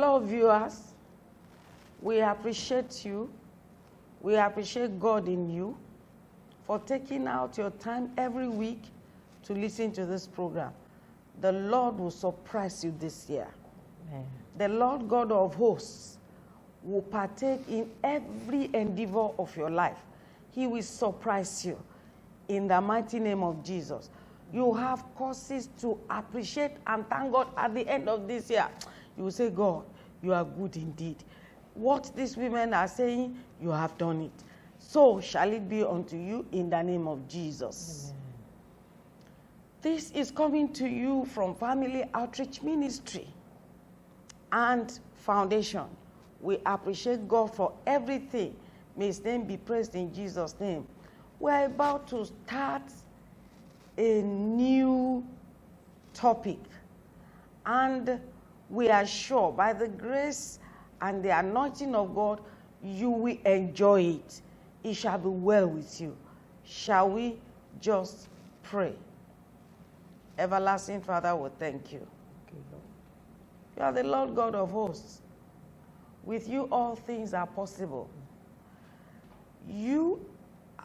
beloved viewers, we appreciate you. We appreciate God in you for taking out your time every week to listen to this program. The Lord will surprise you this year. Amen. The Lord God of hosts will partake in every endeavor of your life. He will surprise you in the mighty name of Jesus. You have causes to appreciate and thank God at the end of this year. You will say, God, you are good indeed. What these women are saying, you have done it. So shall it be unto you in the name of Jesus. Amen. This is coming to you from Family Outreach Ministry and Foundation. We appreciate God for everything. May His name be praised in Jesus' name. We're about to start a new topic, and we are sure by the grace and the anointing of God, you will enjoy it. It shall be well with you. Shall we just pray? Everlasting Father, we thank you. Okay, Lord. You are the Lord God of hosts. With you all things are possible. You,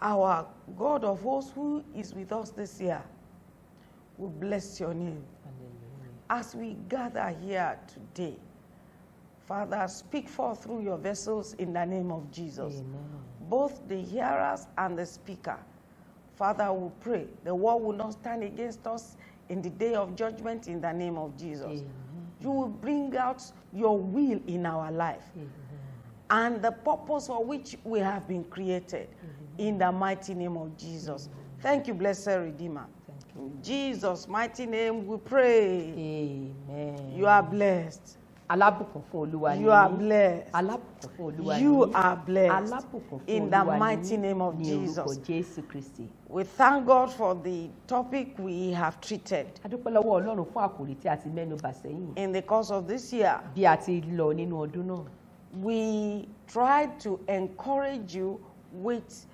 our God of hosts, who is with us this year, we bless your name. Hallelujah. As we gather here today, Father, speak forth through your vessels in the name of Jesus. Amen. Both the hearers and the speaker. Father, we pray the word will not stand against us in the day of judgment in the name of Jesus. Amen. You will bring out your will in our life Amen. and the purpose for which we have been created in the mighty name of Jesus. Thank you, blessed Redeemer. Thank you. In Jesus' mighty name we pray. Amen. You are blessed. Alábùkún fún Olúwa ni You are yín. blessed. Alábùkún fún Olúwa ni You yín. are blessed. Alábùkún fún In the Olúwa ni mighty yín name of ní orúkọ Jesus. Jésù Kristi. We thank God for the topic we have treated A dúpẹ́ lọ́wọ́ Ọlọ́run fún àkòrí tí a ti mẹ́nu bà sẹ́yìn. in the course of this year. Bí a ti lọ nínú ọdún náà. We tried to encourage you with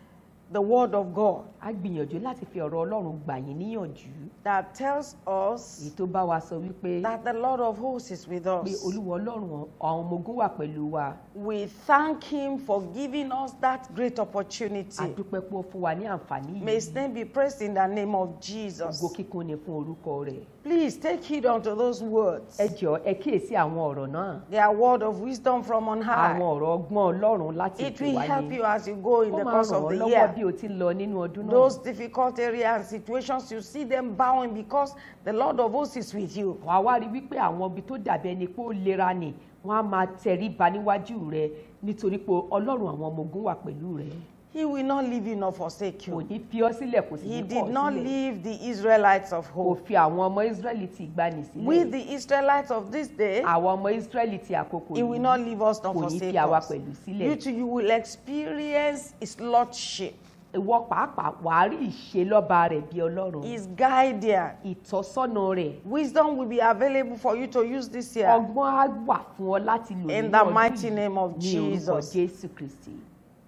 the word of God A gbìyànjú láti fi ọ̀rọ̀ Ọlọ́run gbà yín níyànjú. that tells us Èyí tó bá wa sọ wípé that the Lord of hosts is with pé us. Olúwa Ọlọ́run àwọn ọmọ ogun wà pẹ̀lú wa. We thank Him for giving us that great opportunity. A dúpẹ́ pé ó fún wa ní àǹfààní May His yìí. name be praised in the name of Jesus. Ògo kíkún ni fún orúkọ rẹ̀. Please take heed unto those words. Ẹ jọ̀ọ́ ẹ kíyèsí àwọn ọ̀rọ̀ náà. They are word of wisdom from on Àwọn high. ọ̀rọ̀ ọgbọ́n Ọlọ́run láti It òkè will wá help ni. you as you go in Ó the máa course ràn of ọ́ the lọ́wọ́ year. bí o ti lọ nínú ọdún náà. Those difficult areas and situations, you see them bowing because the Lord of hosts is with you. Wàá wá rí wípé àwọn ibi tó dàbí ẹni pé ó lera nì wọ́n á máa tẹríba níwájú rẹ nítorí pé Ọlọ́run àwọn ọmọ ogun wà pẹ̀lú rẹ. He will not leave you nor forsake Kò you. ní fi ọ́ sílẹ̀ kò sì He ní kọ̀ did ọ́ not sílẹ̀. leave the Israelites of Kò hope. fi àwọn ọmọ Ísírẹ́lì ti ìgbàanì With sílẹ̀. the Israelites of this day, Àwọn ọmọ Ísírẹ́lì ti àkókò He will yìí not leave us nor kò ní forsake fi àwa us. pẹ̀lú sílẹ̀. You too, you will experience His lordship, Ìwọ pàápàá wàá rí ìṣelọ́ba rẹ̀ bí Ọlọ́run. His guidance. Ìtọ́sọ́nà rẹ̀. Wisdom will be available for you to use this year. Ọgbọ́n á wà fún ọ láti lò In nínú the ọdún mighty yìí name of ní orúkọ Jesus. Jésù Kristi.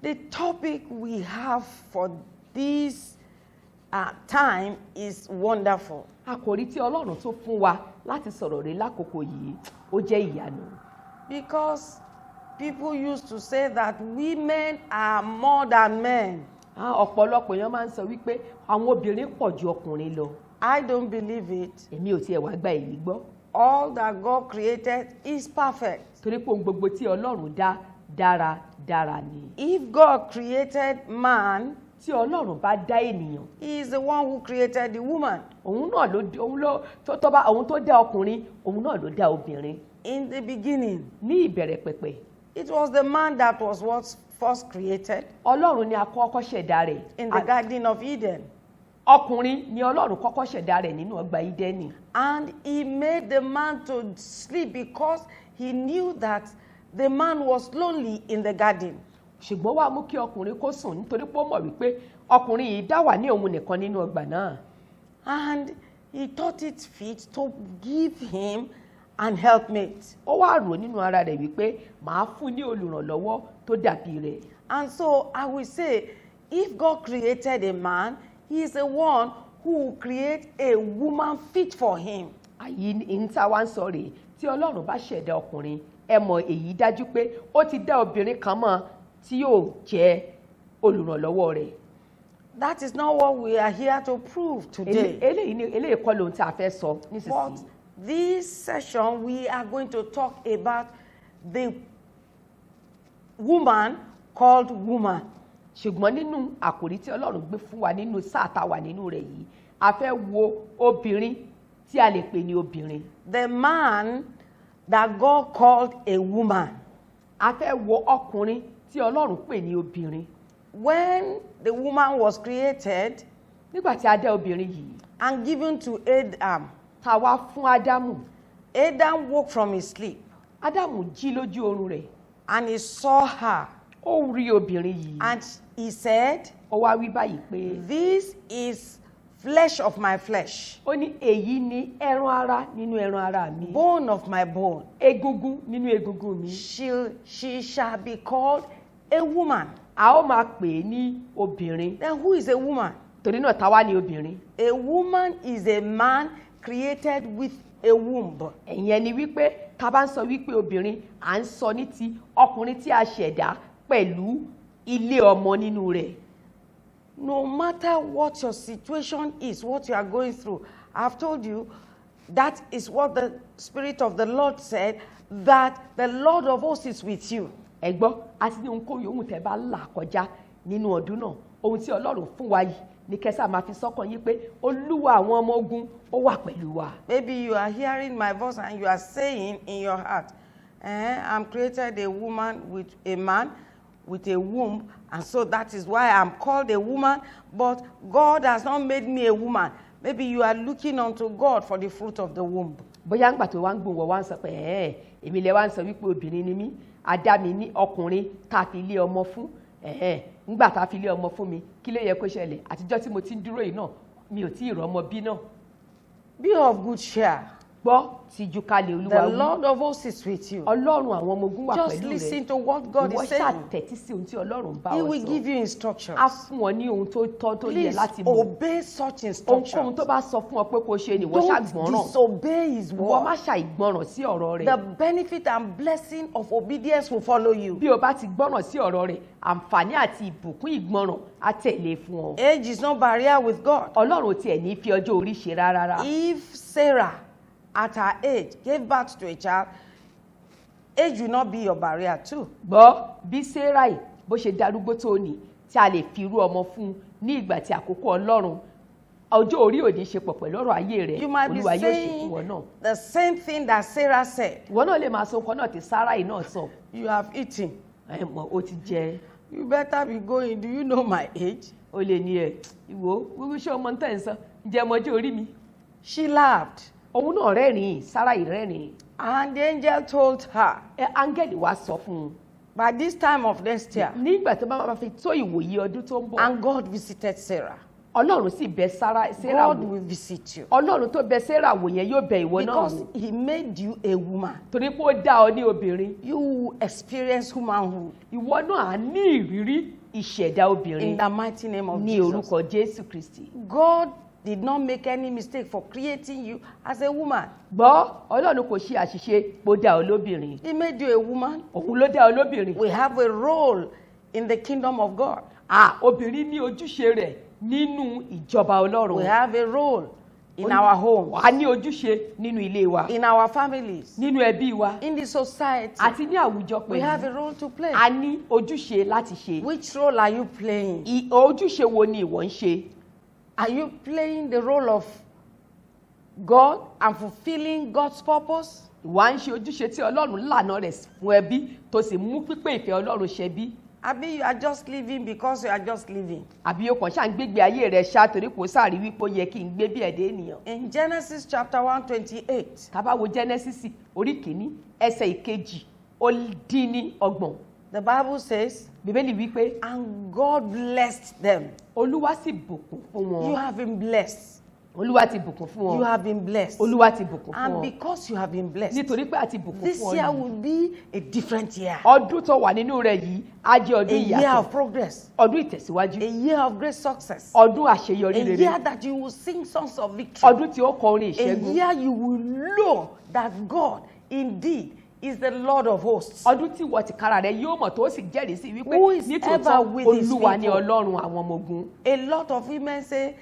The topic we have for this time is wonderful. Àkòrí tí Ọlọ́run tó fún wa láti sọ̀rọ̀ rẹ̀ lákòókò yìí ó jẹ́ ìyanu. Because people used to say that women are more than men. Ọ̀pọ̀lọpọ̀ èèyàn máa ń sọ wípé àwọn obìnrin pọ̀ ju ọkùnrin lọ. I don't believe it. Èmi ò tiẹ̀ wá gba èyí gbọ́. All that God created is perfect. Torí pé ohun gbogbo tí Ọlọ́run dá dáradára ni. If God created man, Tí Ọlọ́run bá dá ènìyàn, He is the one who created the woman. òun tó dá ọkùnrin, òun náà ló dá obìnrin. In the beginning, Ní ìbẹ̀rẹ̀ pẹ̀pẹ̀, it was the man that was what first created Ọlọ́run ni àkọ́kọ́ ṣẹ̀dá rẹ̀. in the Garden of Eden. Ọkùnrin ni Ọlọ́run kọ́kọ́ ṣẹ̀dá rẹ̀ nínú ọgbà Ídẹ́nì. And He made the man to sleep because He knew that the man was lonely in the garden. Ṣùgbọ́n wàá mú kí ọkùnrin kó sùn nítorí pé ó mọ̀ wípé ọkùnrin yìí dá wà ní òun nìkan nínú ọgbà náà. And He thought it fit to give him an helpmate. Ó wá rò nínú ara rẹ̀ wípé màá fún ní olùrànlọ́wọ́ tó dàbí rẹ̀. And so I will say, if God created a man, He is the one who will create a woman fit for him. Àyí ní tá a wá ń sọ rèé tí Ọlọ́run bá ṣẹ̀dá ọkùnrin ẹ mọ̀ èyí dájú pé ó ti dá obìnrin kan mọ̀ tí yóò jẹ́ olùrànlọ́wọ́ rẹ̀. That is not what we are here to prove today. eléyìí kọ́ lohun tí a fẹ́ sọ But nísinsìnyí. this session, we are going to talk about the woman called woman. ṣùgbọ́n nínú àkòrí tí Ọlọ́run gbé fún wa nínú sáà tá a wà nínú rẹ̀ yìí a fẹ́ wo obìnrin tí a lè pè ní obìnrin. The man that God called a woman. A fẹ́ wo ọkùnrin tí Ọlọ́run pè ní obìnrin. When the woman was created nígbà tí a dá obìnrin yìí and given to Adam, tá a wá fún Ádámù. Adam woke from his sleep Ádámù jí lójú oorun rẹ̀ and he saw her ó rí obìnrin yìí and he said, ó wá wí báyìí pé "This is flesh of my flesh, ó ní èyí ni ẹran ara nínú ẹran ara mi, bone of my bone. egungun nínú egungun mi. She shall be called a woman." A ó máa pè é ní obìnrin. Then who is a woman? Torí náà ta wá ní obìnrin. A woman is a man created with a womb. Ẹ̀yẹn ni wípé ta bá ń sọ wípé obìnrin à ń sọ ní ti ọkùnrin tí a ṣẹ̀dá pẹ̀lú ilé ọmọ nínú rẹ̀. No matter what your situation is, what you are going through, I've told you that is what the Spirit of the Lord said, that the Lord of hosts is with you. Ẹ gbọ́ àti ní ohunkóhun yòówù tẹ́ bá là kọjá nínú ọdún náà ohun tí Ọlọ́run fún wa yìí ní kẹ́sà máa fi sọ́kàn yín pé Olúwa àwọn ọmọ ogun ó wà pẹ̀lú wa. Maybe you are hearing my voice and you are saying in your heart, I'm created a woman with a man with a womb, and so that is why I'm called a woman, but God has not made me a woman. Maybe you are looking unto God for the fruit of the womb. Bóyá ńgbà tó wá ń gbòǹwọ̀ wá ń sọ pé èmi lẹ wá ń sọ wípé obìnrin ni mí adá mi ní ọkùnrin tá a fi lé ọmọ fún ńgbà tá a fi lé ọmọ fún mi kí ló yẹ kó ṣẹlẹ̀ àtijọ́ tí mo ti ń dúró yìí náà mi ò tí ì rọ́mọ bí náà. Be of good cheer. Gbọ́ tìjú kalẹ̀ Olúwa The wí. Lord of hosts is with you. Ọlọ́run àwọn ọmọ ogun wà Just pẹ̀lú listen rẹ̀. to what God Ìwọ is ṣáà saying. tẹ́tí sí ohun tí Ọlọ́run bá He ọ will give sọ. you instructions. Á fún ọ ní ohun tó tọ́ tó yẹ Please láti mọ̀. obey such Ohunkóhun instructions. tó bá sọ fún ọ pé kó ṣe ni ìwọ ṣáà Don't gbọ́ràn. disobey His Ìwọ má word. ṣàìgbọràn sí ọ̀rọ̀ The rẹ̀. benefit and blessing of obedience will follow you. Bí o bá ti gbọ́ràn sí ọ̀rọ̀ rẹ̀ àǹfààní àti ìbùkún ìgbọràn á tẹ̀lé fún ọ. Age is no barrier with God. Ọlọ́run tiẹ̀ ní fi ọjọ́ orí ṣe rárá. If Sarah, at her age, gave birth to a child, age will not be your barrier too. Gbọ́ bí Séráì bó ṣe darúgbó tó ní tí a lè fi irú ọmọ fún un ní ìgbà tí àkókò Ọlọ́run ọjọ́ orí òní ṣe pọ̀ pẹ̀lú ọ̀rọ̀ ayé rẹ̀ You might be Olúwa yóò ṣe fún wọn saying náà. the same thing that Sarah said. Ìwọ náà lè máa sọ nǹkan náà tí Sáráì náà sọ. You have eaten. Ẹ mọ̀ ó ti jẹ. You better be going. Do you know my age? O lè ní ẹ ìwọ wíwí ṣé ọmọ ń tẹ̀ ń sọ ǹjẹ́ ọmọdé orí mi. She laughed. Òun náà rẹ́rìn-ín Sáráì rẹ́rìn-ín. And the angel told her, Áńgẹ́lì wá sọ fún un. by this time of next year, Nígbà tó bá máa fi tó ìwòye ọdún tó ń bọ̀. and God visited Sarah. Ọlọ́run sì bẹ̀ Sárà God wò. will visit you. Ọlọ́run tó bẹ̀ Sárà wò yẹn yóò bẹ̀ ìwọ náà Because wò. He made you a woman. Torí pé ó dá ọ ní obìnrin. You will experience womanhood Ìwọ náà á ní ìrírí ìṣẹ̀dá obìnrin in the mighty name of ní Jesus. orúkọ Jésù Kristi. God did not make any mistake for creating you as a woman. Gbọ́ Ọlọ́run kò ṣe àṣìṣe pé ó dá ọ lóbìnrin. He made you a woman. Òun ló dá ọ lóbìnrin. We have a role in the kingdom of God. Obìnrin ní ojúṣe rẹ̀ nínú ìjọba Ọlọ́run. We have a role in our homes, Wà á ní ojúṣe nínú ilé wa, in our families, nínú ẹbí wa, in the society. àti ní àwùjọ We have a pẹ̀lú. role to play. A ní ojúṣe láti ṣe. Which role are you playing? Ojúṣe wo ni ìwọ ń ṣe? Are you playing the role of God and fulfilling God's purpose? Ìwà ń ṣe ojúṣe tí Ọlọ́run lànà rẹ̀ fún ẹbí tó sì mú pípé ìfẹ́ Ọlọ́run ṣẹ bí. Abi, you are just living because you are just living. Àbí o kàn ṣáà ń gbégbé ayé rẹ̀ ṣá torí kò sáàrí wípé ó yẹ kí n gbé bí ẹ̀dá ènìyàn. In Genesis chapter 1:28, Tá bá wo Genesis orí kìíní ẹsẹ̀ ìkejì ó dín ní ọgbọ̀n. the Bible says, Bíbélì wípé and God blessed them. Olúwa sì bùkún fún You wọn. have been blessed. Olúwa ti bùkún fún You wọn. have been blessed. Olúwa ti bùkún fún And wọn. because you have been blessed, Nítorí pé a ti bùkún this fún ọ year yìí. will be a different year. Ọdún tó wà nínú rẹ̀ yìí á jẹ́ A ọdún year ìyàtọ̀. of progress. Ọdún ìtẹ̀síwájú. A year of great success. Ọdún àṣeyọrí A rere. year that you will sing songs of victory. Ọdún tí ó kọ orin A ìṣẹ́gun. year you will know that God indeed is with you. Ọdún tí ó kọ orin ìṣẹ́gun. A year you will know that God indeed is with you. Ọdún tí ó kọ orin is the Lord of hosts. ọdún tí wọ́n ti kára rẹ̀ yóò mọ̀ tó sì jẹ́rìí sí wípé Who is nítòótọ́ ever with his Olúwa ni people? Ọlọ́run àwọn ọmọ ogun. A lot of women say,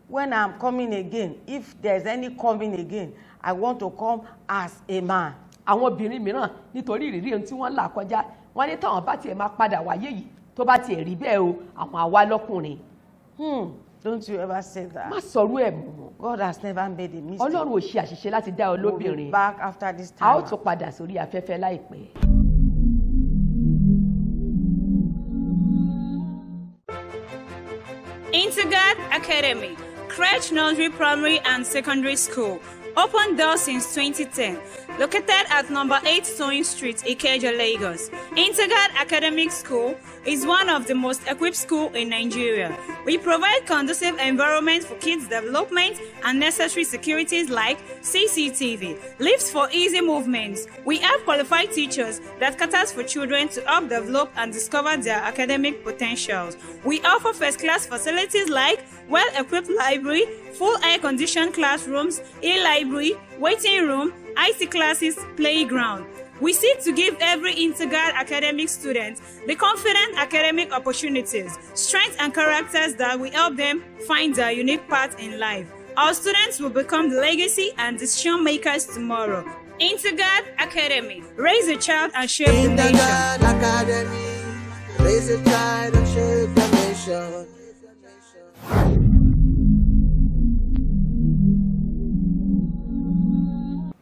when I'm coming again, if there's any coming again, I want to come as a man. àwọn obìnrin mìíràn nítorí ìrírí ohun tí wọ́n là kọjá wọ́n ní táwọn bá tiẹ̀ máa padà wáyé yìí tó bá tiẹ̀ rí bẹ́ẹ̀ o àwọn àwa lọ́kùnrin. Don't you ever say that? má sọ̀rọ̀ ẹ̀ mọ́. God has never made a mistake. Ọlọ́run ò ṣe àṣìṣe láti dá ọ We'll lóbìnrin. be back after this a ó time. tún padà sórí afẹ́fẹ́ láìpẹ́. Intergard Academy, Crèche Nursery Primary and Secondary School. Open doors since 2010. Located at number 8 Sewing Street, Ikeja, Lagos. Intergard Academic School is one of the most equipped schools in Nigeria. We provide conducive environment for kids' development and necessary securities like CCTV, lifts for easy movements. We have qualified teachers that caters for children to help develop and discover their academic potentials. We offer first-class facilities like well-equipped library, full air-conditioned classrooms, e-library, waiting room, IT classes, playground. We seek to give every Intergard academic student the confident academic opportunities, strengths and characters that will help them find their unique path in life. Our students will become the legacy and decision makers tomorrow. Intergard Academy. Raise a child and shape the nation. Intergard Academy. Raise a child and shape the nation.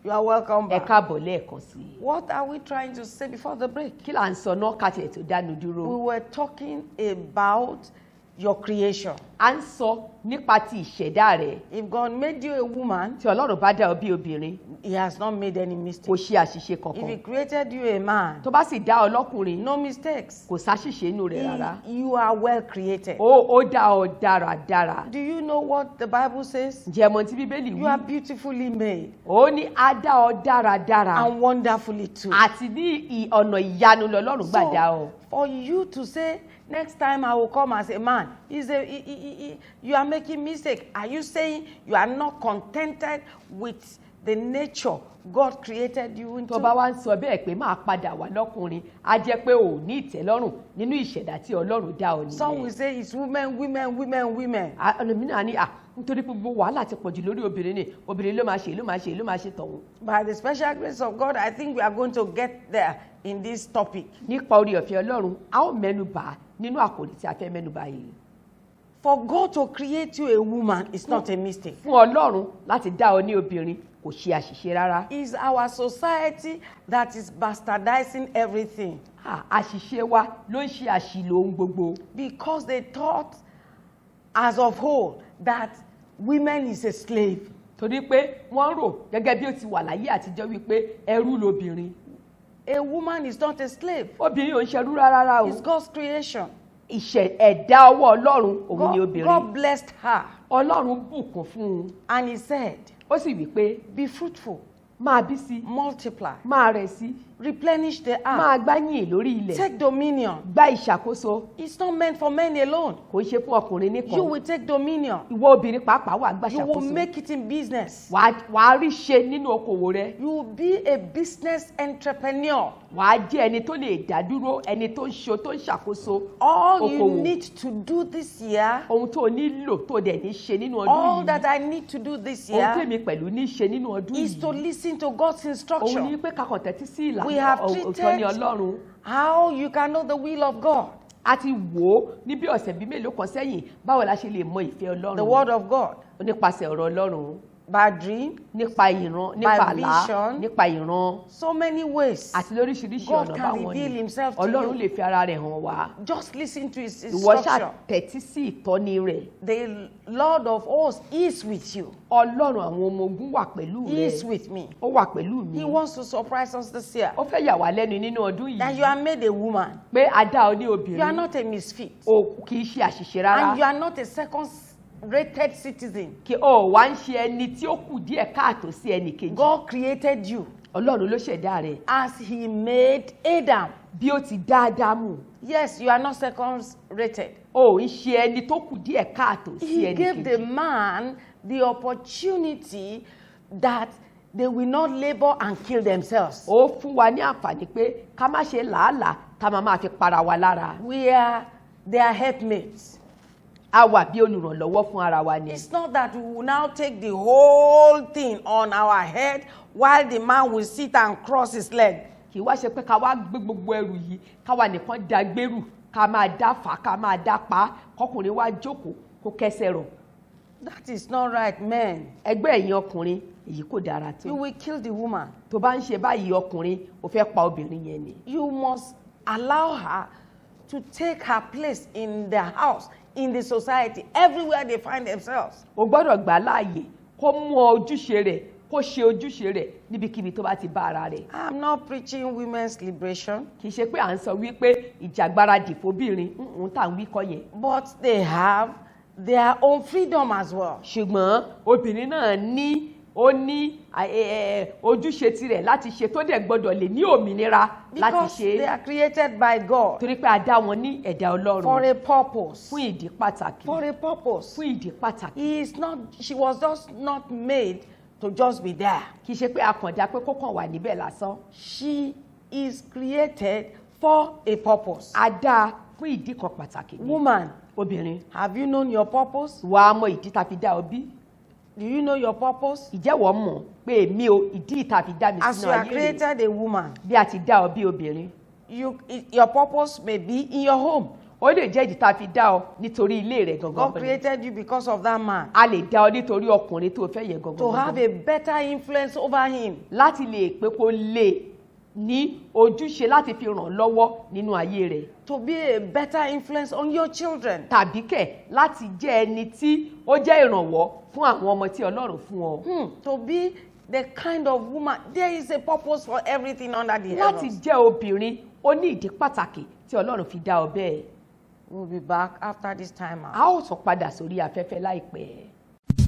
You are welcome ẹ back. káàbọ̀ lẹ́ẹ̀kan sí i. What are we trying to say before the break? kí là ń sọ náà ká tiẹ̀ tó dánu dúró. We were talking about your creation. à ń sọ nípa ti ìṣẹ̀dá rẹ̀. If God made you a woman, tí Ọlọ́run bá dá ọ bí obìnrin He has not made any kò mistake. ṣe àṣìṣe If He kankan. created you a man, tó bá sì dá ọ lọ́kùnrin no mistakes. kò sáṣìṣe inú rẹ̀ rárá. You are well created. ó dá ọ dáradára. Do you know what the Bible says? ǹjẹ́ mọ̀ tí Bíbélì You are wí? beautifully made ó ní á dá ọ dáradára. and wonderfully too. àti ní ọ̀nà ìyanu lọ́lọ́run gbà dá ọ. For you to say, next time I will come as a man, you are making mistake. Are you saying you are not contented with the nature God created you into? tó bá wá ń sọ bẹ́ẹ̀ pé máa padà wá lọ́kùnrin á jẹ́ pé ò ní ìtẹ́lọ́rùn nínú ìṣẹ̀dá tí Ọlọ́run dá ọ Some will nílẹ̀. say it's women. ọ̀nàmínà ni nítorí pé gbogbo wàhálà ti pọ̀jù lórí obìnrin ni obìnrin ló máa ṣe tọ̀hún. By the special grace of God, I think we are going to get there in this topic. nípa orí ọ̀fẹ́ Ọlọ́run a ó mẹ́nu bà nínú àkòrí tí a fẹ́ mẹ́nu bà yìí. For God to create you a woman is not a mistake. fún Ọlọ́run láti dá ọ ní obìnrin kò ṣe àṣìṣe rárá. It's our society that is bastardizing everything àṣìṣe wa ló ń ṣe àṣìlò ohun gbogbo. because they thought as of whole that women is a slave. torí pé wọ́n rò gẹ́gẹ́ bí ó ti wà láyé àtijọ́ wípé ẹrú lobìnrin. A woman is not a slave. obìnrin ò ń ṣẹrú rárá o. It's God's creation. ẹ̀dá ọwọ́ Ọlọ́run òun ni obìnrin. God blessed her Ọlọ́run bùkún fún un. and He said, ó sì wí pé be fruitful, máa bí sí, multiply, máa rẹ̀ sí, replenish the earth, máa gbáyìn lórí ilẹ̀, take dominion. gba ìṣàkóso. It's not meant for men alone. kò ń ṣe fún ọkùnrin You nìkan. will take dominion. ìwọ obìnrin pàápàá wà gbà You will ṣàkóso. make it in business. wàá rí ṣe nínú okòwò rẹ. You will be a business entrepreneur. wàá jẹ́ ẹni tó lè dá dúró, ẹni tó ń ṣàkóso All you okòwò. need to do this year, ohun tó nílò tó dẹ̀ ní ṣe nínú ọdún all yìí. that I need to do this ohun year tèmi pẹ̀lú ní ṣe nínú ọdún is to yìí. listen to God's òun ní instruction. pé kakọ̀ tẹ́tí sí We ìlànà have òótọ́ ní treated Ọlọ́run. how you can know the will of God, a ti wò ó ní bí ọ̀sẹ̀ bíi mélòó kan sẹ́yìn báwo la ṣe lè mọ ìfẹ́ Ọlọ́run. the word of God, nípasẹ̀ ọ̀rọ̀ Ọlọ́run, by dream, nípa ìran, nípa àlá, vision. nípa ìran so many ways. àti lóríṣiríṣi God ọ̀nà can báwọn reveal ni himself to Ọlọ́run you. lè fi ara rẹ̀ hàn wá. Just listen to His ìwọ instruction. ṣáà tẹ́tí sí ìtọ́ni rẹ̀. The Lord of hosts is with you. Ọlọ́run àwọn ọmọ ogun wà pẹ̀lú He is rẹ̀. with me. ó wà pẹ̀lú mi. He wants to surprise us this year. ó fẹ́ yà wá lẹ́nu nínú ọdún That you yìí are made a woman. pé a dá ọ ní You are obìnrin. not a misfit. o kì í ṣe àṣìṣe And you rárá. are not a second-rated citizen. kí o wá ń ṣe ẹni tí ó kù díẹ̀ káàtó sí ẹnì kejì. God created you Ọlọ́run ló ṣẹ̀dá rẹ̀. as He made Adam. bí ó ti dá Ádámù. Yes, you are not second-rated. o ń ṣe ẹni tó kù díẹ̀ káàtó sí He ẹnì gave the kejì. man the opportunity that they will not labor and kill themselves. ó fún wa ní àǹfààní pé ká má ṣe làálàá ká máa fi para wa lára. We are their helpmates. a wà bí olùrànlọ́wọ́ fún ara wa ni. It's not that we will now take the whole thing on our head while the man will sit and cross his leg. kì í wá ṣe pé ká wá gbé gbogbo ẹrù yìí ká wà nìkan dá gbèrú ká máa dá fà ká máa dá pa kọkùnrin wá jókòó kó kẹsẹ̀ rọ̀. That is not right, men. ẹgbẹ́ ẹ̀yin ọkùnrin èyí kò dára tó. You will kill the woman. tó bá ń ṣe báyìí ọkùnrin ó fẹ́ pa obìnrin yẹn ni. You must allow her to take her place in the house, in the society, everywhere they find themselves. o gbọ́dọ̀ gbà láàyè kó mú ojúṣe rẹ̀ kó ṣe ojúṣe rẹ̀ níbikíbi tó bá ti bá ara rẹ̀. I'm not preaching women's liberation. kì í ṣe pé à ń sọ wípé ìjàgbáradì fóbìnrin ń tà ń wí kọ́ yẹn. But they have their own freedom as well. ṣùgbọ́n obìnrin náà ó ní ojúṣe tirẹ̀ láti ṣe tó dẹ̀ gbọ́dọ̀ lè ní òmìnira láti Because ṣe. they are created by God torí pé a dá wọn ní ẹ̀dá Ọlọ́run for a purpose. fún ìdí pàtàkì. For a purpose. fún ìdí pàtàkì. She was just not made to just be there. kì í ṣe pé a kàn dá pé kó kàn wà níbẹ̀ lásán. She is created for a purpose. a dá fún ìdí kan pàtàkì ni. Woman, obìnrin have you known your purpose? wàá mọ ìdí tá a fi dá ọ bí. Do you know your purpose? ìjẹ́wọ́ mọ̀ pé èmi o ìdí tá a fi dá mi As sínú you are ayé rẹ̀ created a woman, bí a ti dá ọ bí obìnrin. your purpose may be in your home. ó lè jẹ́ ìdí tá a fi dá ọ nítorí ilé rẹ̀ gangan. God created you because of that man. a lè dá ọ nítorí ọkùnrin tó fẹ́ yẹ gangan. To have a better influence over him. láti lè pé kó lè ní ojúṣe láti fi ràn lọ́wọ́ nínú ayé rẹ̀. To be a better influence on your children. tàbí kẹ̀ láti jẹ́ ẹni tí ó jẹ́ ìrànwọ́ fún àwọn ọmọ tí Ọlọ́run fún ọ. To be the kind of woman, there is a purpose for everything under the láti heavens. jẹ́ obìnrin ó ní ìdí pàtàkì tí Ọlọ́run fi dá ọ bẹ́ẹ̀. We'll be back after this time out. a ó tún padà sórí afẹ́fẹ́ láìpẹ́.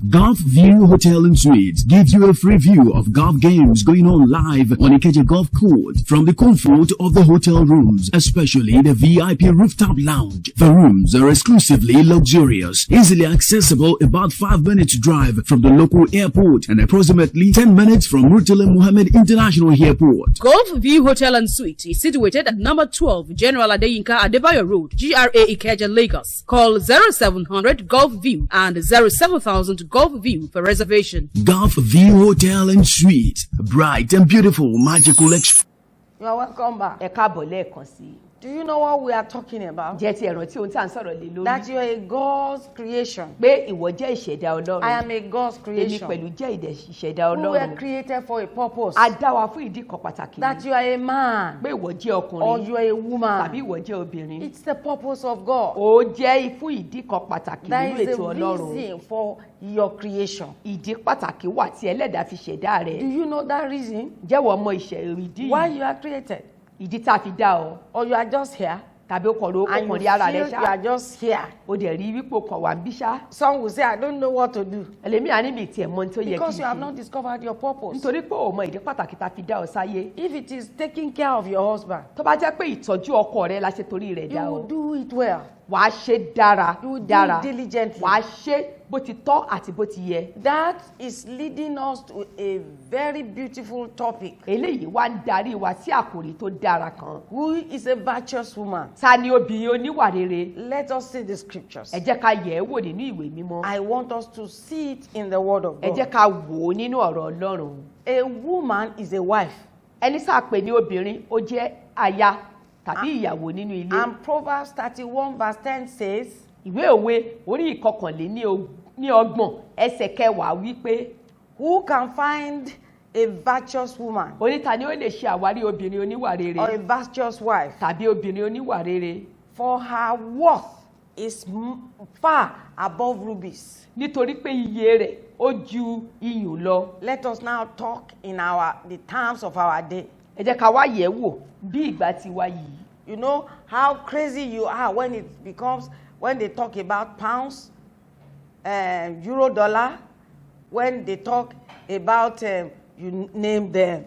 Gulf View Hotel and Suites gives you a free view of golf games going on live on Ikeja Golf Court from the comfort of the hotel rooms, especially the VIP rooftop lounge. The rooms are exclusively luxurious, easily accessible about 5 minutes drive from the local airport and approximately 10 minutes from Murtala Muhammad International Airport. Gulf View Hotel and Suite is situated at number 12 General Adeyinka Adebayo Road, GRA Ikeja, Lagos. Call 0700 Gulf View and 07000 Gulf View for reservation. Gulf View Hotel and Suites, bright and beautiful magical experience. You are welcome back. ẹ káàbọ̀ lẹ́ẹ̀kan sí i. Do you know what we are talking about? jẹ́ ti ẹ̀rọ tí ohun tí à ń sọ̀rọ̀ lé lórí. That you are a God's creation. pé ìwọ jẹ́ ìṣẹ̀dá Ọlọ́run. I am a God's èmi creation. pẹ̀lú jẹ́ ìṣẹ̀dá We were Ọlọ́run. created for a purpose. a dá wa fún ìdí kan pàtàkì. That you are a man pé ìwọ jẹ́ or ọkùnrin you are a tàbí woman. ìwọ jẹ́ obìnrin. It's the purpose of God. ó jẹ́ fún ìdí kan pàtàkì There nínú is ètò a Ọlọ́run. reason for your creation. ìdí pàtàkì wà tí Ẹlẹ́dàá fi ṣẹ̀dá Do rẹ̀. you know that reason jẹ́wọ́ mọ ìdí why yìí. you are created? ìdí tá a fi dá ọ. Or you are just here tàbí ó kàn and you rí ara rẹ̀ feel you are ṣá. just here. ó dẹ̀ rí wípé ó kàn wá ń bí ṣá. Some will say, I don't know what to do. ẹlẹ́mìí ní mi tiẹ̀ mọ ohun tó yẹ kí Because n you have ṣe. not discovered your purpose. nítorí pé ò mọ ìdí pàtàkì tá a fi dá ọ sáyé. If it is taking care of your husband, tó bá jẹ́ pé ìtọ́jú ọkọ rẹ la ṣe torí rẹ̀ you dá will ọ. do it well. wàá ṣe dára You will do dára. it diligently. wàá ṣe bó ti tọ́ àti bó ti yẹ. That is leading us to a very beautiful topic. eléyìí wá ń darí wa sí àkòrí tó dára kan. Who is a virtuous woman? ta ni obìnrin oníwà rere? Let us see the scriptures. ẹ jẹ́ ká yẹ̀ ẹ́ wò nínú ìwé mímọ́. I want us to see it in the word of ẹ jẹ́ God. ká wò ó nínú ọ̀rọ̀ Ọlọ́run. A woman is a wife. ẹni sáà pè ní obìnrin ó jẹ́ aya tàbí ìyàwó nínú ilé. And Proverbs 31 verse 10 says, ìwé òwe orí ìkọkànléní-ọgbọ̀n ẹsẹ̀ kẹwàá wípé who can find a virtuous woman oníta ni ó lè ṣe àwárí obìnrin oníwà or a rere virtuous wife? tàbí obìnrin oníwà rere. For her worth is far above rubies. nítorí pé iye rẹ̀ ó ju iyùn lọ. Let us now talk in the terms of our day. ẹ jẹ́ ká wá yẹ̀ ẹ́ wò bí ìgbà ti wá yìí. You know how crazy you are when they talk about pounds, euro, dollar, when they talk about, you name them,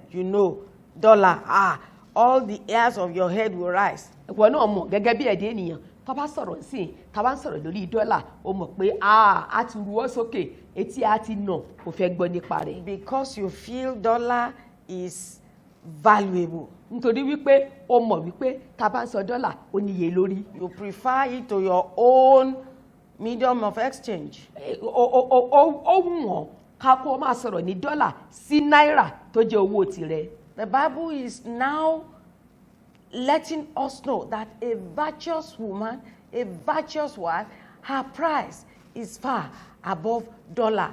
dollar, all the hairs of your head will rise. ìwọ náà mọ̀ gẹ́gẹ́ bí ẹ̀dá ènìyàn tó bá sọ̀rọ̀ sí tá bá ń sọ̀rọ̀ lórí dọ́là ó mọ̀ pé a ti ruwọ́ sókè etí a ti nà kò fẹ́ gbọ́ nípa rẹ̀. Because you feel dollar is valuable. Nítorí wípé ó mọ̀ wípé tá bá ń sọ dọ́là ó níye lórí. You prefer it to your own medium of exchange. Ó wọ̀n ká kó máa sọ̀rọ̀ ní dọ́là sí náírà tó jẹ́ owó tirẹ̀. The Bible is now letting us know that a virtuous woman, a virtuous wife, her price is far above dollar,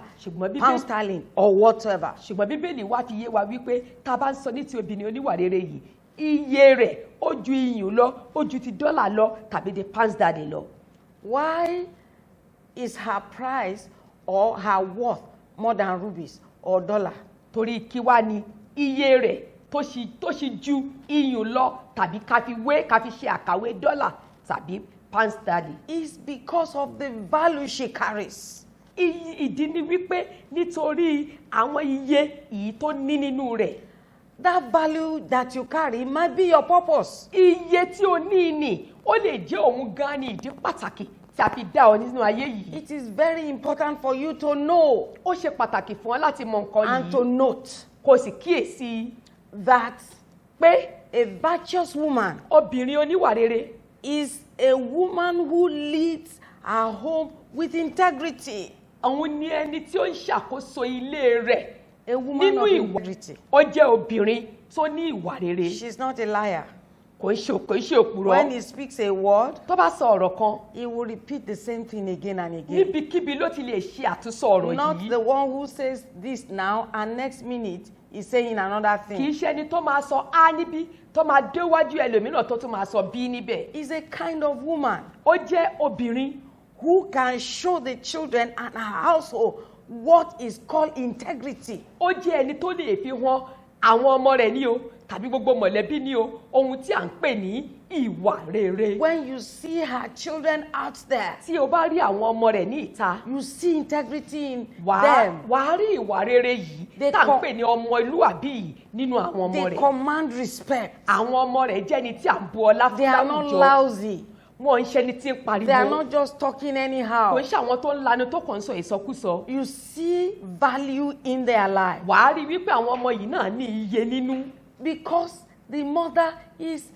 pound sterling or whatever. Ṣùgbọ́n Bíbélì wá fi yé wa wípé tá bá ń sọ ní ti obìnrin oníwà rere yìí iye rẹ̀ ó ju iyùn lọ ó ju ti dọ́là lọ tàbí ti pound sterling lọ. Why is her price or her worth more than rubies or dollar? Torí kí wá ni iye rẹ̀ tó ṣì ju iyùn lọ tàbí ká fi ṣe àkàwé dọ́là tàbí pound sterling. It's because of the value she carries. Ìdí ni wípé nítorí àwọn iye èyí tó ní nínú rẹ̀. That value that you carry might be your purpose. Iye tí o ní ni ó lè jẹ́ òun gan ni ìdí pàtàkì tí a fi dá ọ nínú ayé yìí. It is very important for you to know. Ó ṣe pàtàkì fún ọ láti mọ nǹkan yìí. And to note. Kò sì kíyèsí that pé a virtuous woman, obìnrin oníwà rere, is a woman who leads her home with integrity. Àwọn ni ẹni tí ó ń ṣàkóso ilé rẹ̀. A woman of integrity. Ó jẹ́ obìnrin tó ní ìwà rere. She is not a liar. Kò ń ṣe òpùrọ́. When he speaks a word, tó bá sọ ọ̀rọ̀ kan, he will repeat the same thing again and again. Níbikíbi ló ti lè ṣe àtúnsọ ọ̀rọ̀ yìí. Not the one who says this now and next minute is saying another thing. Kì í ṣe ẹni tó máa sọ á níbí tó máa déwájú ẹlòmíràn tó tún máa sọ bí níbẹ̀. Is a kind of woman. Ó jẹ́ obìnrin who can show the children and her household what is called integrity. Ó jẹ́ ẹni tó lè fi hàn àwọn ọmọ rẹ̀ ní o tàbí gbogbo mọ̀lẹ́bí ní o ohun tí à ń pè ní ìwà rere. When you see her children out there, tí o bá rí àwọn ọmọ rẹ̀ ní ìta, you see integrity in them. wàá rí ìwà rere yìí tá à ń pè ní ọmọlúwàbí yìí nínú àwọn ọmọ rẹ̀. They command respect. Àwọn ọmọ rẹ̀ jẹ́ ẹni tí à ń bu ọlá fún láwùjọ. They are not lousy. Wọ́n ń ṣe ẹni tí ń pariwo. They are not just talking anyhow. Kò ń ṣe àwọn tó ń lanu tó kàn ń sọ ìsọkúsọ. You see value in their life. Wàá rí wípé àwọn ọmọ yìí náà ní iye nínú. Because the mother is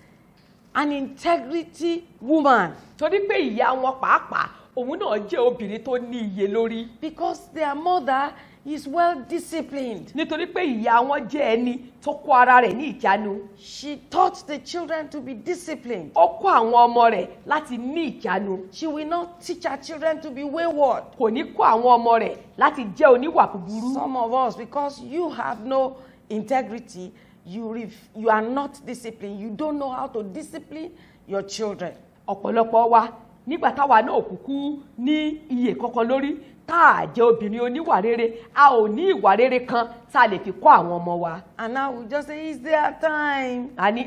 an integrity woman. Torí pé ìyá wọn pàápàá òun náà jẹ́ obìnrin tó ní iye lórí. Because their mother is well disciplined. Nítorí pé ìyá wọn jẹ́ ẹni tó kó ara rẹ̀ ní ìjánu. She taught the children to be disciplined. Ó kọ́ àwọn ọmọ rẹ̀ láti ní ìjánu. She will not teach her children to be wayward. Kò ní kọ́ àwọn ọmọ rẹ̀ láti jẹ́ oníwà búburú. Some of us, because you have no integrity, you are not disciplined. You don't know how to discipline your children. Ọ̀pọ̀lọpọ̀ wa nígbà táwa náà kúkú ní iye kankan lórí tá a jẹ́ obìnrin oníwà rere a ò ní ìwà rere kan tá a lè fi kọ́ àwọn ọmọ wa. And now we just say it's their time. Àní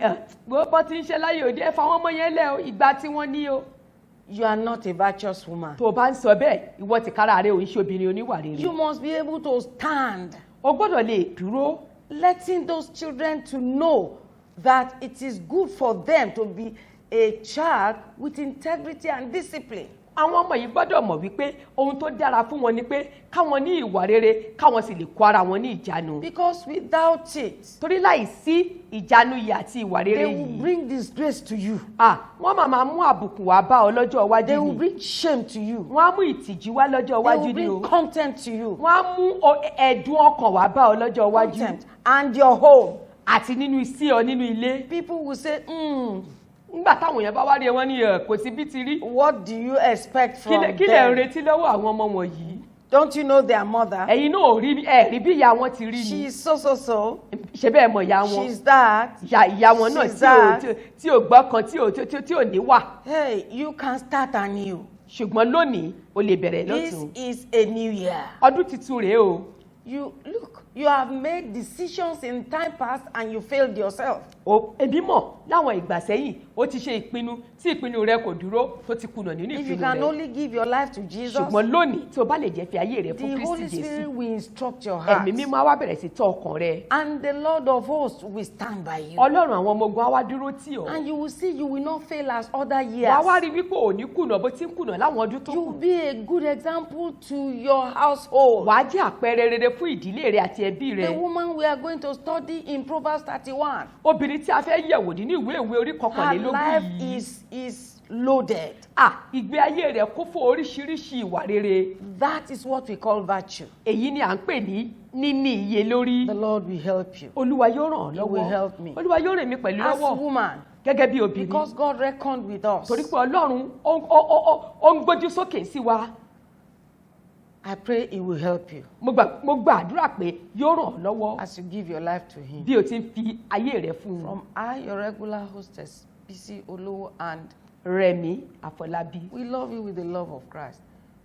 gbogbo tí ń ṣe láyé òde ẹ fa àwọn ọmọ yẹn lẹ o ìgbà tí wọ́n ní o. You are not a virtuous woman. Tó o bá ń sọ bẹ́ẹ̀ ìwọ ti kára rẹ ò ń ṣe obìnrin oníwà rere. You must be able to stand. O gbọ́dọ̀ lè dúró. Letting those children to know that it is good for them to be a child with integrity and discipline. Àwọn ọmọ yìí gbọ́dọ̀ mọ̀ wípé ohun tó dára fún wọn ni pé káwọn ní ìwà rere káwọn sì lè kó ara wọn ní ìjánu. Because without it, torí láìsí ìjánu yìí àti ìwà rere they will bring disgrace to you. Wọ́n máa mú àbùkù wá bá ọ lọ́jọ́ iwájú ni. They will bring shame to you. Wọ́n á mú ìtìjú wá lọ́jọ́ iwájú ni o. They will bring contempt to you. Wọ́n á mú ẹ̀dùn ọkàn wá bá ọ lọ́jọ́ iwájú. Contempt and your home. Àti nínú iṣẹ́ ọ nínú ilé. People will say, nígbà táwọn èèyàn bá wá rí ẹ wọ́n ní kò sí bí ti rí. What do you expect from them? Kí lẹ ń retí lọ́wọ́ àwọn ọmọ wọ̀nyí? Don't you know their mother? Ẹ̀yin náà rí bí ìyá wọn ti rí ni. She is so. Ṣé bẹ́ẹ̀ mọ̀ ìyá wọn? She is that. Ìyá wọn náà tí ò gbọ́kàn tí ò níwà. Hey, you can start anew. Ṣùgbọ́n lónìí o lè bẹ̀rẹ̀ lọ́tùn. This is a new year. Ọdún tuntun rèé o. You have made decisions in time past and you failed yourself. Èmi mọ̀ láwọn ìgbà sẹ́yìn ó ti ṣe ìpinnu tí ìpinnu rẹ kò dúró tó ti kùnà nínú If you ìpinnu can rẹ. only give your life to Jesus, Ṣùgbọ́n lónìí tí o bá lè jẹ́ fi ayé rẹ fún the Holy Kristi Spirit Jésù, will instruct your heart. ẹ̀mí mímọ́ á wá bẹ̀rẹ̀ sí tọ́ ọkàn rẹ. And the Lord of hosts will stand by you. Ọlọ́run àwọn ọmọ ogun á wá dúró tì ọ́. And you will see you will not fail as other Wàá years. wá rí wípé ò ní kùnà bó ti ń kùnà láwọn ọdún tó You kù. will be a good example to your household. Wàá jẹ́ àpẹẹrẹ rere fún ìdílé rẹ àti ẹbí The rẹ. woman we are going to study in Proverbs 31. Obìnrin tí a fẹ́ yẹ̀wò nínú ìwé orí Her kọkànlélógún life yìí. is loaded. Ìgbé ayé rẹ̀ kún fún oríṣiríṣi ìwà rere. That is what we call virtue. Èyí ni à ń pè ní níní iye lórí. The Lord will help you. Olúwa yóò ràn ọ́ He will lọ́wọ́. help me. Olúwa yóò ràn mí pẹ̀lú As lọ́wọ́. woman, Gẹ́gẹ́ bí obìnrin. because God reckoned with us, Torí pé Ọlọ́run ó ń gbójú sókè sí wa. I pray He will help you Mo gbàdúrà pé yóò ràn ọ́ lọ́wọ́ as you give your life to Him. bí o ti ń fi ayé rẹ fún un. From I, your regular hostess, Bisi Olowo, and Rẹ̀mí Àfọlábí. we love you with the love of Christ.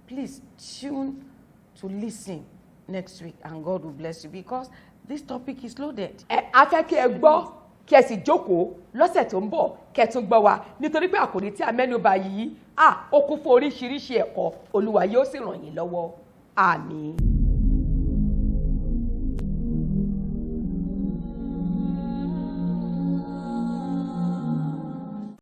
Please tune to listen next week, and God will bless you because this topic is loaded. A fẹ́ kí ẹ gbọ́ kí ẹ sì jókòó lọ́sẹ̀ tó ń bọ̀ kí ẹ tún gbọ́ wa nítorí pé àkòrí tí a mẹ́nubà yìí ó kún fún oríṣiríṣi ẹ̀kọ́. Olúwa yóò sì ràn yín lọ́wọ́. Àmín.